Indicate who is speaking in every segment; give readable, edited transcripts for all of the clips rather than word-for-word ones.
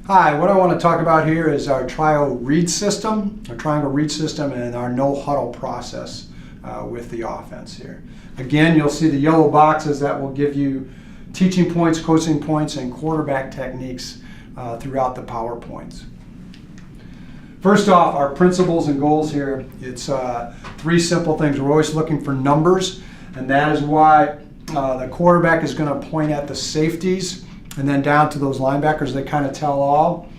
Speaker 1: Hi, what I want to talk about here is our triangle read system, and our no huddle process with the offense here. Again, you'll see the yellow boxes that will give you teaching points, coaching points, and quarterback techniques throughout the PowerPoints. First off, our principles and goals here, it's three simple things. We're always looking for numbers, and that is why the quarterback is going to point at the safeties and then down to those linebackers. They kind of tell all.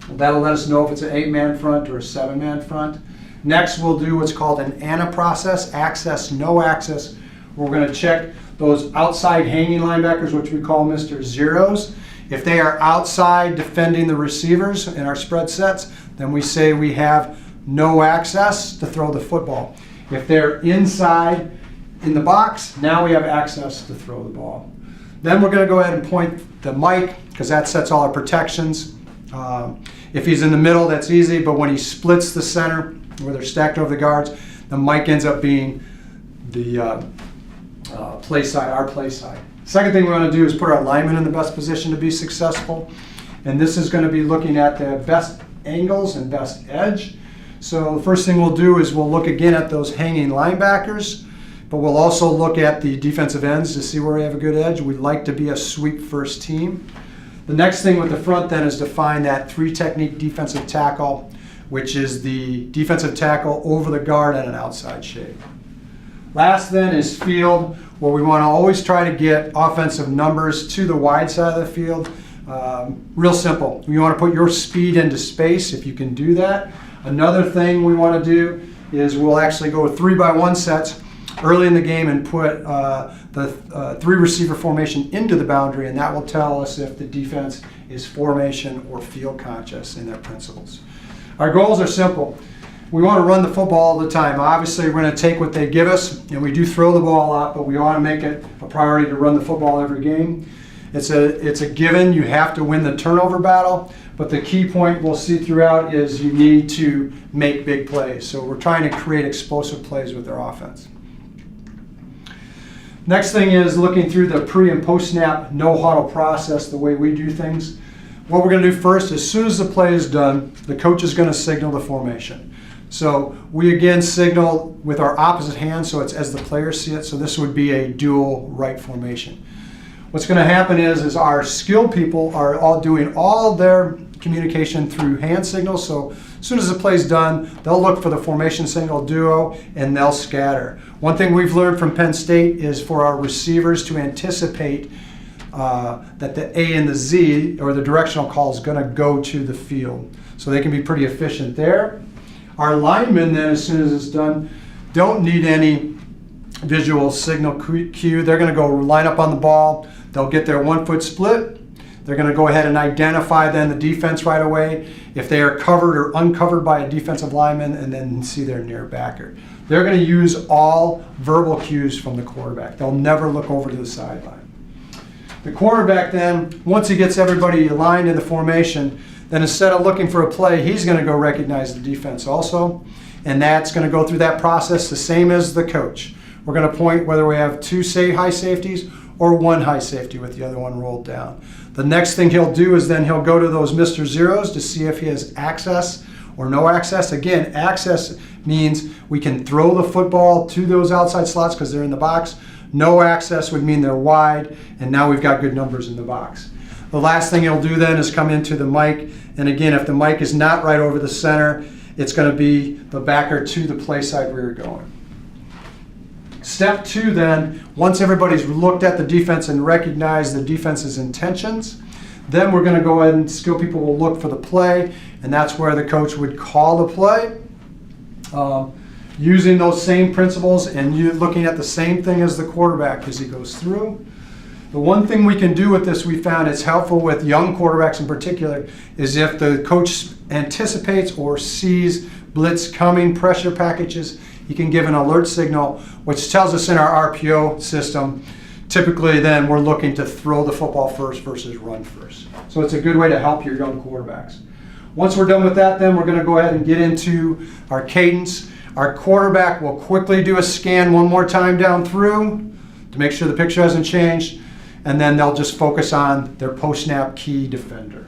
Speaker 1: That'll let us know if it's an 8-man front or a 7-man front. Next, we'll do what's called an ANA process, access, no access. We're going to check those outside hanging linebackers, which we call Mr. Zeros. If they are outside defending the receivers in our spread sets, then we say we have no access to throw the football. If they're inside in the box, now we have access to throw the ball. Then we're going to go ahead and point the mic, because that sets all our protections. If he's in the middle, that's easy, but when he splits the center, where they're stacked over the guards, the mic ends up being the play side, our play side. Second thing we want to do is put our linemen in the best position to be successful. And this is going to be looking at the best angles and best edge. So the first thing we'll do is we'll look again at those hanging linebackers, but we'll also look at the defensive ends to see where we have a good edge. We'd like to be a sweep first team. The next thing with the front then is to find that 3-technique defensive tackle, which is the defensive tackle over the guard at an outside shape. Last then is field, where we want to always try to get offensive numbers to the wide side of the field. Real simple. You want to put your speed into space if you can do that. Another thing we want to do is we'll actually go with 3-by-1 sets early in the game and put the 3 receiver formation into the boundary, and that will tell us if the defense is formation or field conscious in their principles. Our goals are simple. We want to run the football all the time. Obviously, we're going to take what they give us, and we do throw the ball a lot, but we want to make it a priority to run the football every game. It's a given. You have to win the turnover battle, but the key point we'll see throughout is you need to make big plays. So we're trying to create explosive plays with their offense. Next thing is looking through the pre and post snap no huddle process, the way we do things. What we're going to do first, as soon as the play is done, the coach is going to signal the formation. So we again signal with our opposite hand, so it's as the players see it. So this would be a dual right formation. What's going to happen is our skilled people are all doing all their communication through hand signals. So as soon as the play's done, they'll look for the formation signal duo and they'll scatter. One thing we've learned from Penn State is for our receivers to anticipate that the A and the Z, or the directional call, is going to go to the field. So they can be pretty efficient there. Our linemen then, as soon as it's done, don't need any visual signal cue. They're going to go line up on the ball. They'll get their 1-foot split. They're going to go ahead and identify then the defense right away if they are covered or uncovered by a defensive lineman, and then see their near backer. They're going to use all verbal cues from the quarterback. They'll never look over to the sideline. The quarterback then, once he gets everybody aligned in the formation, then instead of looking for a play, he's going to go recognize the defense also, and that's going to go through that process the same as the coach. We're going to point whether we have 2 high safeties or 1 high safety with the other one rolled down. The next thing he'll do is then he'll go to those Mr. Zeros to see if he has access or no access. Again, access means we can throw the football to those outside slots because they're in the box. No access would mean they're wide, and now we've got good numbers in the box. The last thing he'll do then is come into the mic, and again, if the mic is not right over the center, it's going to be the backer to the play side where you're going. Step 2 then, once everybody's looked at the defense and recognized the defense's intentions, then we're going to go ahead and skill people will look for the play, and that's where the coach would call the play. Using those same principles and you looking at the same thing as the quarterback as he goes through. The one thing we can do with this, we found it's helpful with young quarterbacks in particular, is if the coach anticipates or sees blitz coming, pressure packages, he can give an alert signal, which tells us in our RPO system, typically then we're looking to throw the football first versus run first. So it's a good way to help your young quarterbacks. Once we're done with that, then we're going to go ahead and get into our cadence. Our quarterback will quickly do a scan one more time down through to make sure the picture hasn't changed, and then they'll just focus on their post-snap key defender.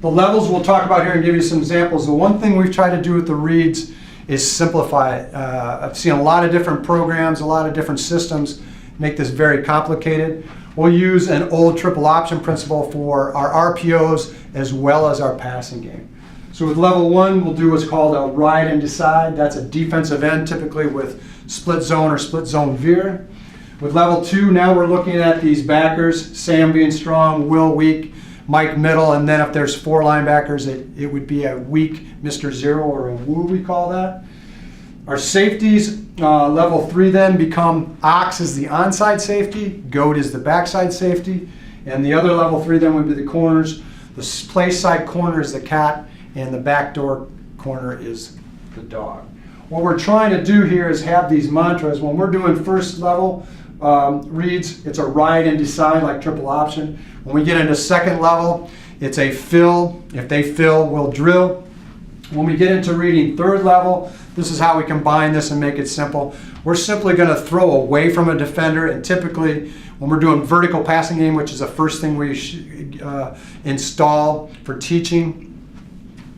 Speaker 1: The levels we'll talk about here and give you some examples. The one thing we've tried to do with the reads is simplify it. I've seen a lot of different programs, a lot of different systems make this very complicated. We'll use an old triple option principle for our RPOs as well as our passing game. So with level 1, we'll do what's called a ride and decide. That's a defensive end, typically with split zone or split zone veer. With level 2, now we're looking at these backers, Sam being strong, Will weak, Mike middle, and then if there's 4 linebackers, it would be a weak Mr. Zero or a woo, we call that. Our safeties, level 3 then become Ox is the onside safety, Goat is the backside safety, and the other level 3 then would be the corners. The play side corner is the cat, and the backdoor corner is the dog. What we're trying to do here is have these mantras. When we're doing first level reads, it's a ride and decide like triple option. When we get into second level, it's a fill. If they fill, we'll drill. When we get into reading third level, this is how we combine this and make it simple. We're simply going to throw away from a defender, and typically when we're doing vertical passing game, which is the first thing we install for teaching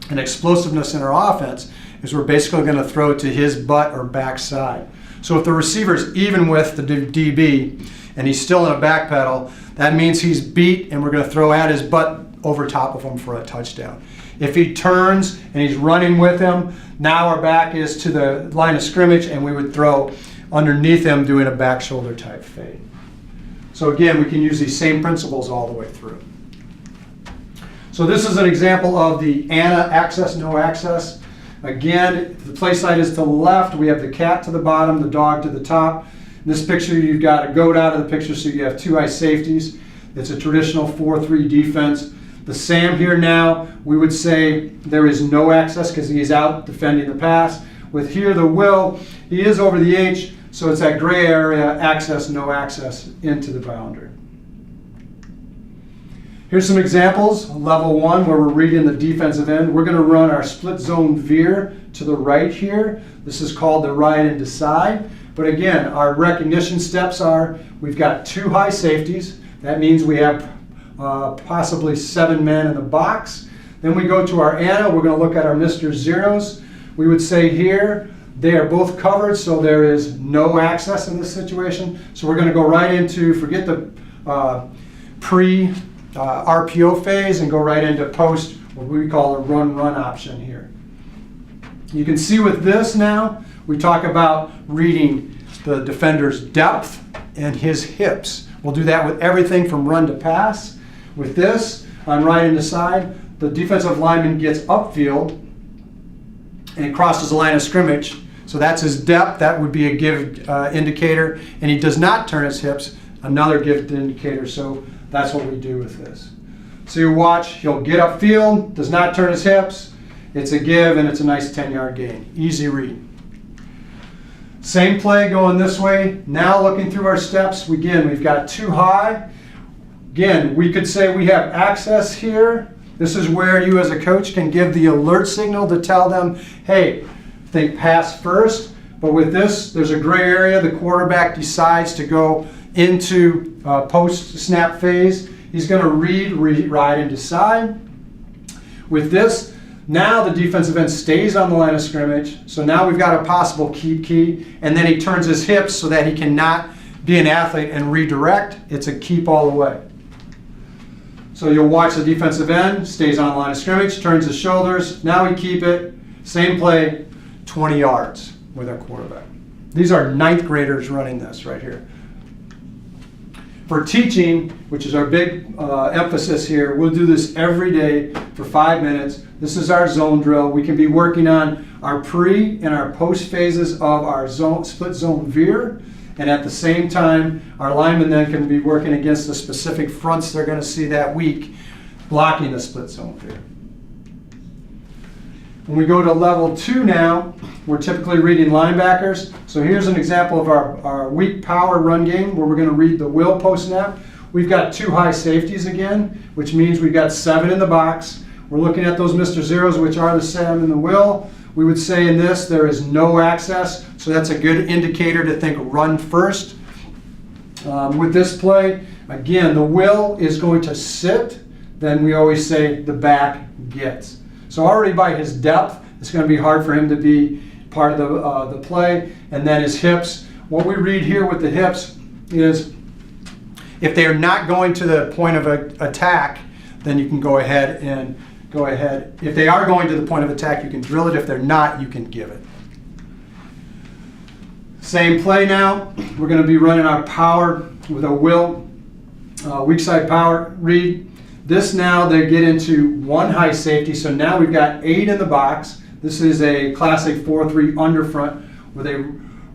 Speaker 1: and explosiveness in our offense, is we're basically going to throw to his butt or backside. So if the receiver's even with the DB and he's still in a back pedal, that means he's beat, and we're going to throw at his butt over top of him for a touchdown. If he turns and he's running with him, now our back is to the line of scrimmage, and we would throw underneath him doing a back shoulder type fade. So again, we can use these same principles all the way through. So this is an example of the Anna access, no access. Again, the play side is to the left. We have the cat to the bottom, the dog to the top. In this picture, you've got a goat out of the picture, so you have 2 high safeties. It's a traditional 4-3 defense. The Sam here now, we would say there is no access because he's out defending the pass. With here, the Will, he is over the H, so it's that gray area, access, no access into the boundary. Here's some examples. Level 1, where we're reading the defensive end. We're going to run our split zone veer to the right here. This is called the ride and decide. But again, our recognition steps are, we've got 2 high safeties. That means we have possibly 7 men in the box. Then we go to our Anna. We're going to look at our Mr. Zeros. We would say here, they are both covered, so there is no access in this situation. So we're going to go right into, forget the RPO phase, and go right into post, what we call a run-run option here. You can see with this now, we talk about reading the defender's depth and his hips. We'll do that with everything from run to pass. With this, on right and decide, the defensive lineman gets upfield and crosses the line of scrimmage. So that's his depth. That would be a give indicator. And he does not turn his hips, another give indicator. So that's what we do with this. So you watch, he'll get upfield, does not turn his hips. It's a give, and it's a nice 10-yard gain. Easy read. Same play going this way. Now looking through our steps, again, we've got 2 high. Again, we could say we have access here. This is where you as a coach can give the alert signal to tell them, hey, think pass first. But with this, there's a gray area. The quarterback decides to go into post-snap phase. He's going to read, ride, and decide. With this, now the defensive end stays on the line of scrimmage. So now we've got a possible keep key. And then he turns his hips so that he cannot be an athlete and redirect. It's a keep all the way. So you'll watch the defensive end, stays on the line of scrimmage, turns his shoulders. Now we keep it. Same play, 20 yards with our quarterback. These are 9th graders running this right here. For teaching, which is our big emphasis here, we'll do this every day for 5 minutes. This is our zone drill. We can be working on our pre and our post phases of our split zone veer. And at the same time, our linemen then can be working against the specific fronts they're going to see that week, blocking the split zone veer. When we go to level 2 now, we're typically reading linebackers. So here's an example of our weak power run game where we're going to read the Will post snap. We've got 2 high safeties again, which means we've got 7 in the box. We're looking at those Mr. Zeros, which are the Sam and the Will. We would say in this, there is no access, so that's a good indicator to think run first. With this play, again, the Will is going to sit then we always say the back gets. So already by his depth, it's going to be hard for him to be part of the play. And then his hips. What we read here with the hips is if they are not going to the point of attack, then you can go ahead. If they are going to the point of attack, you can drill it. If they're not, you can give it. Same play now. We're going to be running our power with a will, weak side power read. This now they get into one high safety. So now we've got 8 in the box. This is a classic 4-3 underfront where they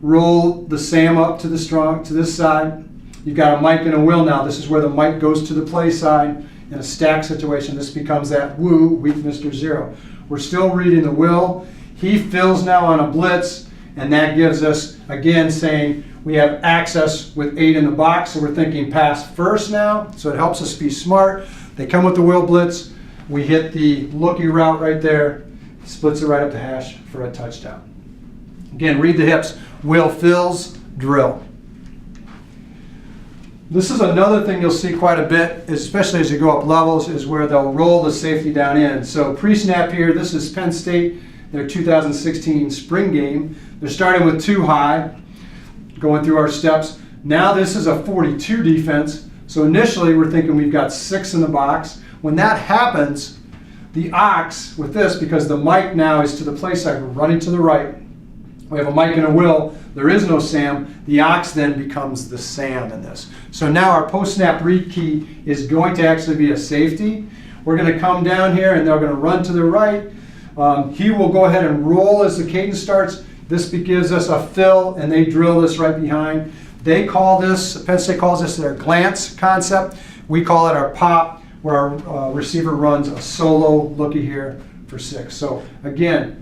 Speaker 1: roll the Sam up to this side. You've got a Mike and a will now. This is where the Mike goes to the play side. In a stack situation, this becomes that woo, weak Mr. Zero. We're still reading the will. He fills now on a blitz, and that gives us, again, saying we have access with 8 in the box, so we're thinking pass first now, so it helps us be smart. They come with the will blitz. We hit the looky route right there, splits it right up the hash for a touchdown. Again, read the hips. Will fills, drill. This is another thing you'll see quite a bit, especially as you go up levels, is where they'll roll the safety down in. So pre-snap here, this is Penn State, their 2016 spring game. They're starting with 2 high, going through our steps. Now this is a 42 defense. So initially we're thinking we've got 6 in the box. When that happens, the ox with this, because the Mike now is to the play side, we're running to the right. We have a Mike and a will. There is no Sam. The ox then becomes the Sam in this. So now our post-snap read key is going to actually be a safety. We're going to come down here and they're going to run to the right. He will go ahead and roll as the cadence starts. This gives us a fill, and they drill this right behind. They call this, Penn State calls this their glance concept. We call it our pop, where our receiver runs a solo looky here for 6. So again,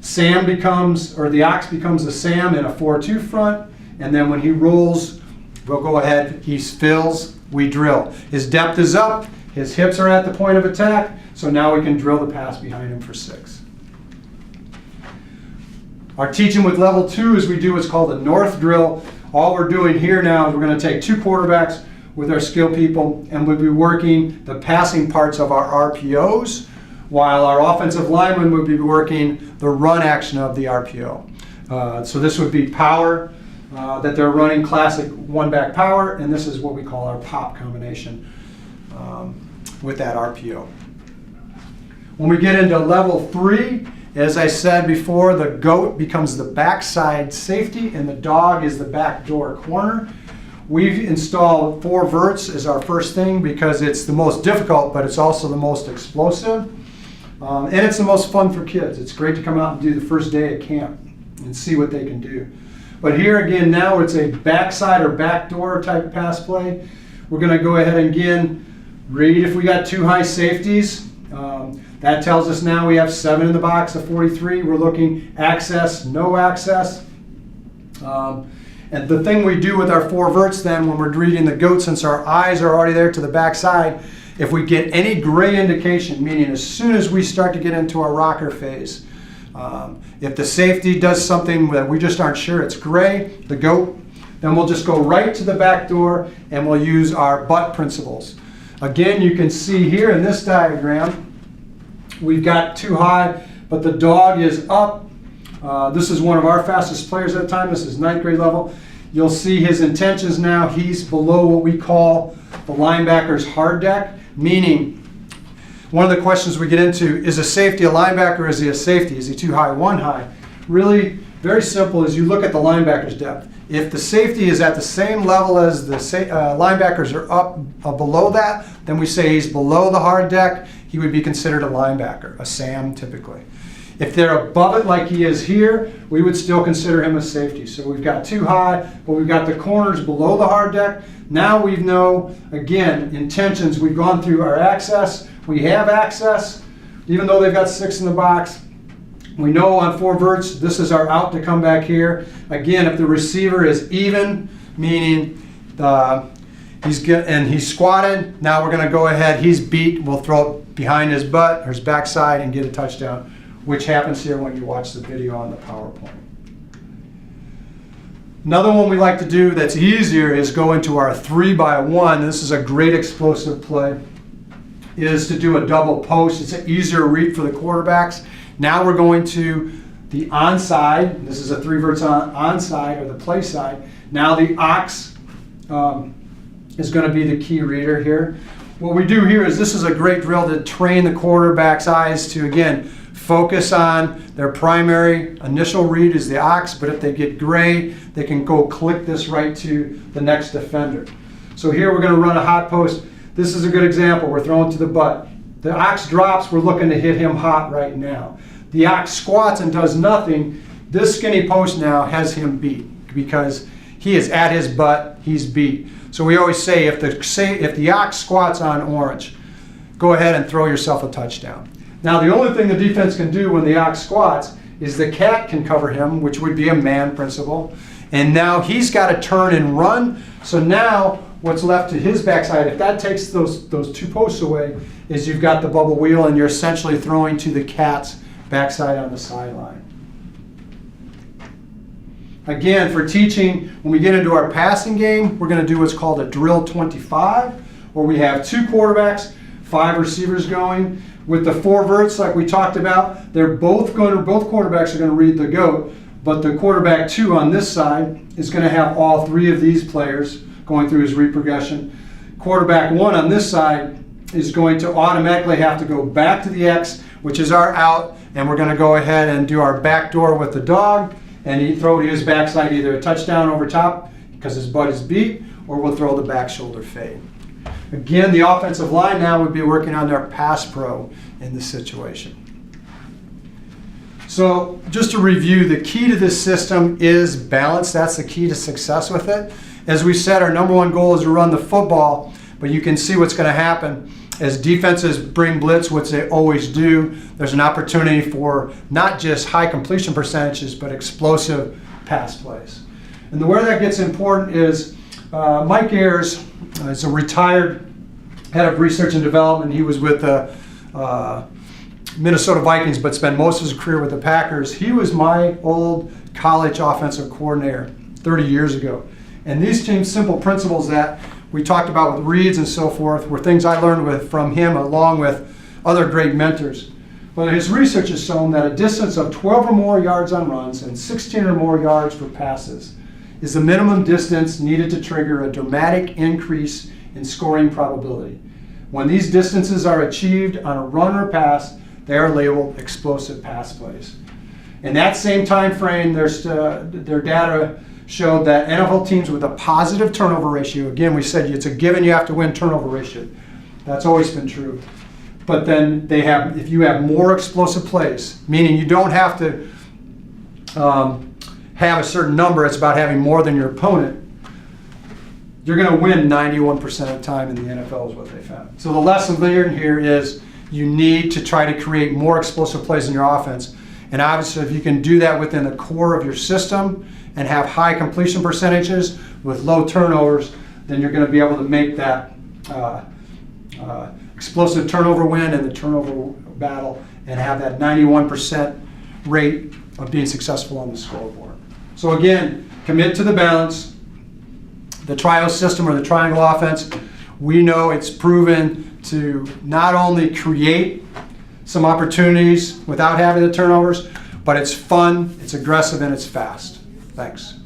Speaker 1: Sam becomes, or the ox becomes a Sam in a 4-2 front, and then when he rolls, we'll go ahead, he fills, we drill. His depth is up, his hips are at the point of attack, so now we can drill the pass behind him for 6. Our teaching with level 2 is we do what's called a north drill. All we're doing here now is we're going to take 2 quarterbacks with our skill people, and we'll be working the passing parts of our RPOs, while our offensive lineman would be working the run action of the RPO. So this would be power that they're running, classic 1-back power, and this is what we call our pop combination with that RPO. When we get into level 3, as I said before, the goat becomes the backside safety and the dog is the backdoor corner. We've installed 4 verts as our first thing because it's the most difficult, but it's also the most explosive. And it's the most fun for kids. It's great to come out and do the first day at camp and see what they can do. But here again, now it's a backside or backdoor type pass play. We're going to go ahead and again read if we got 2 high safeties. That tells us now we have 7 in the box, a 43. We're looking access, no access. And the thing we do with our 4 verts then when we're reading the goat, since our eyes are already there to the backside, if we get any gray indication, meaning as soon as we start to get into our rocker phase, if the safety does something that we just aren't sure it's gray, the goat, then we'll just go right to the back door and we'll use our butt principles. Again, you can see here in this diagram, we've got 2 high, but the dog is up. This is one of our fastest players at the time. This is 9th grade level. You'll see his intentions now. He's below what we call the linebacker's hard deck, meaning one of the questions we get into, is a safety a linebacker or is he a safety? Is he 2 high, 1 high? Really very simple is you look at the linebacker's depth. If the safety is at the same level as the linebackers are up below that, then we say he's below the hard deck. He would be considered a linebacker, a Sam typically. If they're above it like he is here, we would still consider him a safety. So we've got 2 high, but we've got the corners below the hard deck. Now we know, again, intentions. We've gone through our access. We have access, even though they've got 6 in the box. We know on 4 verts, this is our out to come back here. Again, if the receiver is even, meaning he's squatted, now we're going to go ahead, he's beat, we'll throw it behind his butt or his backside and get a touchdown, which happens here when you watch the video on the PowerPoint. Another one we like to do that's easier is go into our 3x1. This is a great explosive play. is to do a double post. It's an easier read for the quarterbacks. Now we're going to the onside. This is a 3 verts onside, or the play side. Now the ox is going to be the key reader here. What we do here is, this is a great drill to train the quarterback's eyes to, again, focus on their primary initial read is the ox, but if they get gray, they can go click this right to the next defender. So here we're going to run a hot post. This is a good example. We're throwing to the butt. The ox drops, we're looking to hit him hot right now. The ox squats and does nothing. This skinny post now has him beat because he is at his butt, he's beat. So we always say if the ox squats on orange, go ahead and throw yourself a touchdown. Now the only thing the defense can do when the ox squats is the cat can cover him, which would be a man principle. And now he's got to turn and run. So now what's left to his backside, if that takes those 2 posts away, is you've got the bubble wheel and you're essentially throwing to the cat's backside on the sideline. Again, for teaching, when we get into our passing game, we're going to do what's called a drill 25, where we have 2 quarterbacks, 5 receivers going. With the 4 verts, like we talked about, both quarterbacks are going to read the goat, but the quarterback 2 on this side is going to have all 3 of these players going through his read progression. Quarterback 1 on this side is going to automatically have to go back to the X, which is our out, and we're going to go ahead and do our back door with the dog, and he throw to his backside either a touchdown over top because his butt is beat, or we'll throw the back shoulder fade. Again, the offensive line now would be working on their pass pro in this situation. So just to review, the key to this system is balance. That's the key to success with it. As we said, our number 1 goal is to run the football, but you can see what's going to happen as defenses bring blitz, which they always do. There's an opportunity for not just high completion percentages, but explosive pass plays. And where that gets important is Mike Ayers is a retired head of research and development. He was with the Minnesota Vikings, but spent most of his career with the Packers. He was my old college offensive coordinator 30 years ago. And these simple principles that we talked about with reads and so forth were things I learned from him along with other great mentors. But his research has shown that a distance of 12 or more yards on runs and 16 or more yards for passes is the minimum distance needed to trigger a dramatic increase in scoring probability. When these distances are achieved on a run or pass, they are labeled explosive pass plays. In that same time frame, their data showed that NFL teams with a positive turnover ratio, again, we said it's a given you have to win turnover ratio. That's always been true. But then if you have more explosive plays, meaning you don't have to have a certain number, it's about having more than your opponent, you're going to win 91% of the time in the NFL is what they found. So the lesson learned here is you need to try to create more explosive plays in your offense. And obviously, if you can do that within the core of your system and have high completion percentages with low turnovers, then you're going to be able to make that explosive turnover win and the turnover battle and have that 91% rate of being successful on the scoreboard. So again, commit to the balance. The trio system or the triangle offense, we know it's proven to not only create some opportunities without having the turnovers, but it's fun, it's aggressive, and it's fast. Thanks.